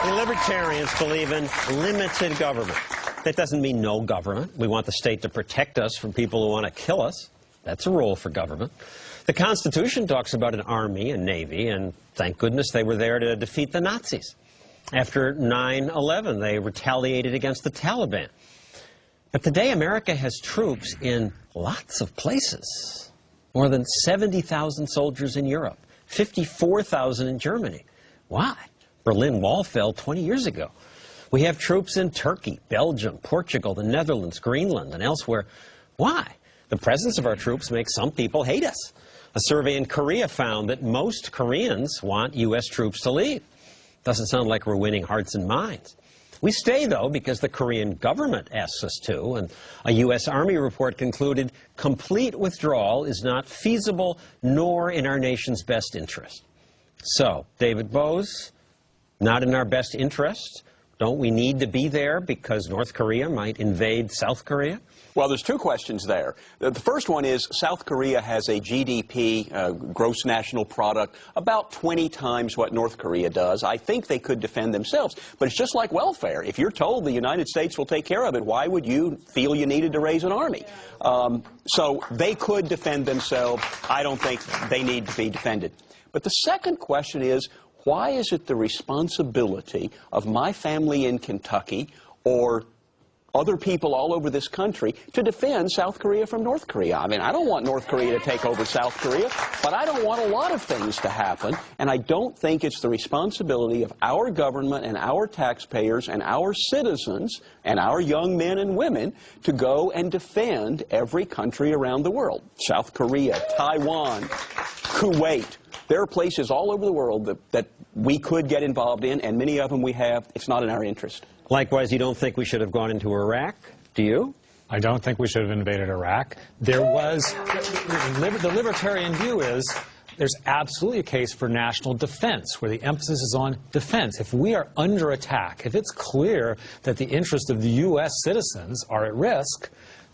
We libertarians believe in limited government. That doesn't mean no government. We want the state to protect us from people who want to kill us. That's a role for government. The Constitution talks about an army and navy, and thank goodness they were there to defeat the Nazis. After 9/11, they retaliated against the Taliban. But today, America has troops in lots of places. More than 70,000 soldiers in Europe, 54,000 in Germany. Why? Berlin Wall fell 20 years ago. We have troops in Turkey, Belgium, Portugal, the Netherlands, Greenland, and elsewhere. Why? The presence of our troops makes some people hate us. A survey in Korea found that most Koreans want U.S. troops to leave. Doesn't sound like we're winning hearts and minds. We stay, though, because the Korean government asks us to, and a U.S. Army report concluded complete withdrawal is not feasible nor in our nation's best interest. So, David Bose, not in our best interest? Don't we need to be there because North Korea might invade South Korea? Well, there's two questions there. The first one is South Korea has a GDP, gross national product, about 20 times what North Korea does. I think they could defend themselves. But it's just like welfare. If you're told the United States will take care of it, why would you feel you needed to raise an army? So they could defend themselves. I don't think they need to be defended. But the second question is, why is it the responsibility of my family in Kentucky or other people all over this country to defend South Korea from North Korea? I mean, I don't want North Korea to take over South Korea, but I don't want a lot of things to happen, and I don't think it's the responsibility of our government and our taxpayers and our citizens and our young men and women to go and defend every country around the world. South Korea, Taiwan, Kuwait. There are places all over the world that we could get involved in, and many of them we have. It's not in our interest. Likewise, you don't think we should have gone into Iraq, do you? I don't think we should have invaded Iraq. There was, the libertarian view is, there's absolutely a case for national defense, where the emphasis is on defense. If we are under attack, if it's clear that the interests of the U.S. citizens are at risk,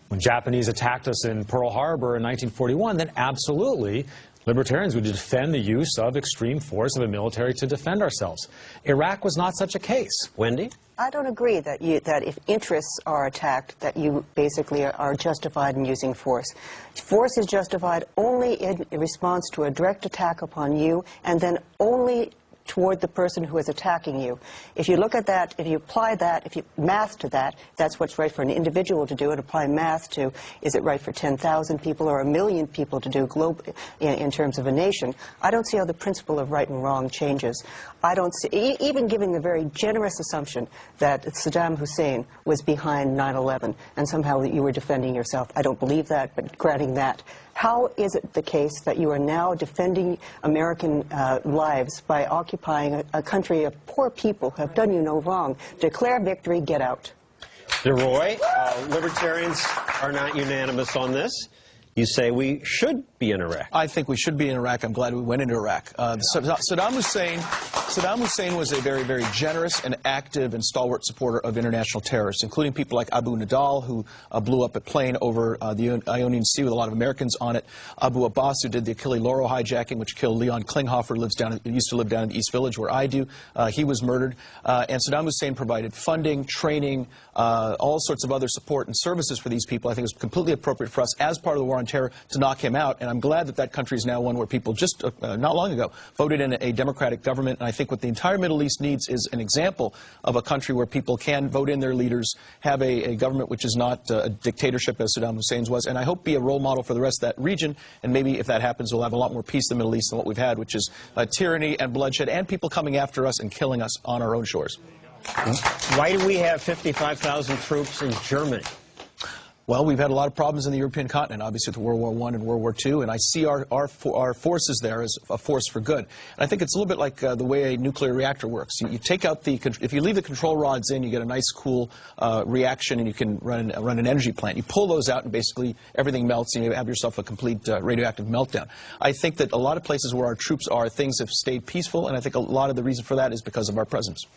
when Japanese attacked us in Pearl Harbor in 1941, then absolutely, libertarians would defend the use of extreme force of a military to defend ourselves. Iraq was not such a case. Wendy? I don't agree that if interests are attacked, that you basically are justified in using force. Force is justified only in response to a direct attack upon you, and then only toward the person who is attacking you. If you look at that, if you apply that, if you math to that, that's what's right for an individual to do, and apply math to, is it right for 10,000 people or 1 million people to do in terms of a nation, I don't see how the principle of right and wrong changes. I don't see, even giving the very generous assumption that Saddam Hussein was behind 9/11 and somehow that you were defending yourself, I don't believe that, but granting that, how is it the case that you are now defending American lives by occupying a country of poor people who have done you no wrong? Declare victory, get out. Leroy, libertarians are not unanimous on this. You say we should be in Iraq. I think we should be in Iraq. I'm glad we went into Iraq. Saddam Hussein was a very, very generous and active and stalwart supporter of international terrorists, including people like Abu Nidal, who blew up a plane over the Ionian Sea with a lot of Americans on it. Abu Abbas, who did the Achille Lauro hijacking, which killed Leon Klinghoffer, used to live down in the East Village, where I do. He was murdered. And Saddam Hussein provided funding, training, all sorts of other support and services for these people. I think it was completely appropriate for us, as part of the war on terror, to knock him out. And I'm glad that that country is now one where people just not long ago voted in a democratic government. And I think what the entire Middle East needs is an example of a country where people can vote in their leaders, have a government which is not a dictatorship as Saddam Hussein's was, and I hope be a role model for the rest of that region. And maybe if that happens, we'll have a lot more peace in the Middle East than what we've had, which is tyranny and bloodshed and people coming after us and killing us on our own shores. Why do we have 55,000 troops in Germany? Well, we've had a lot of problems in the European continent, obviously with World War I and World War II, and I see our forces there as a force for good. And I think it's a little bit like the way a nuclear reactor works. You take out if you leave the control rods in, you get a nice, cool reaction, and you can run an energy plant. You pull those out, and basically everything melts, and you have yourself a complete radioactive meltdown. I think that a lot of places where our troops are, things have stayed peaceful, and I think a lot of the reason for that is because of our presence.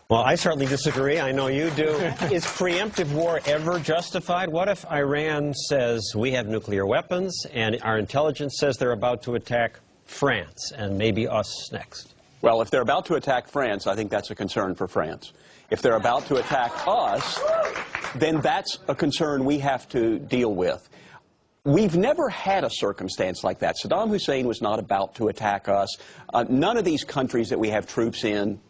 Well, I certainly disagree. I know you do. Is preemptive war ever justified? What if Iran says we have nuclear weapons and our intelligence says they're about to attack France and maybe us next? Well, if they're about to attack France, I think that's a concern for France. If they're about to attack us, then that's a concern we have to deal with. We've never had a circumstance like that. Saddam Hussein was not about to attack us. None of these countries that we have troops in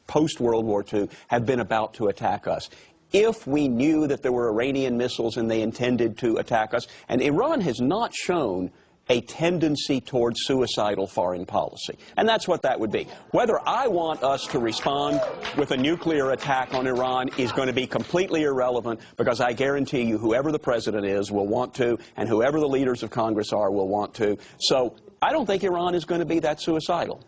post-World War II have been about to attack us. If we knew that there were Iranian missiles and they intended to attack us, and Iran has not shown a tendency towards suicidal foreign policy. And that's what that would be. Whether I want us to respond with a nuclear attack on Iran is going to be completely irrelevant, because I guarantee you whoever the president is will want to, and whoever the leaders of Congress are will want to. So I don't think Iran is going to be that suicidal.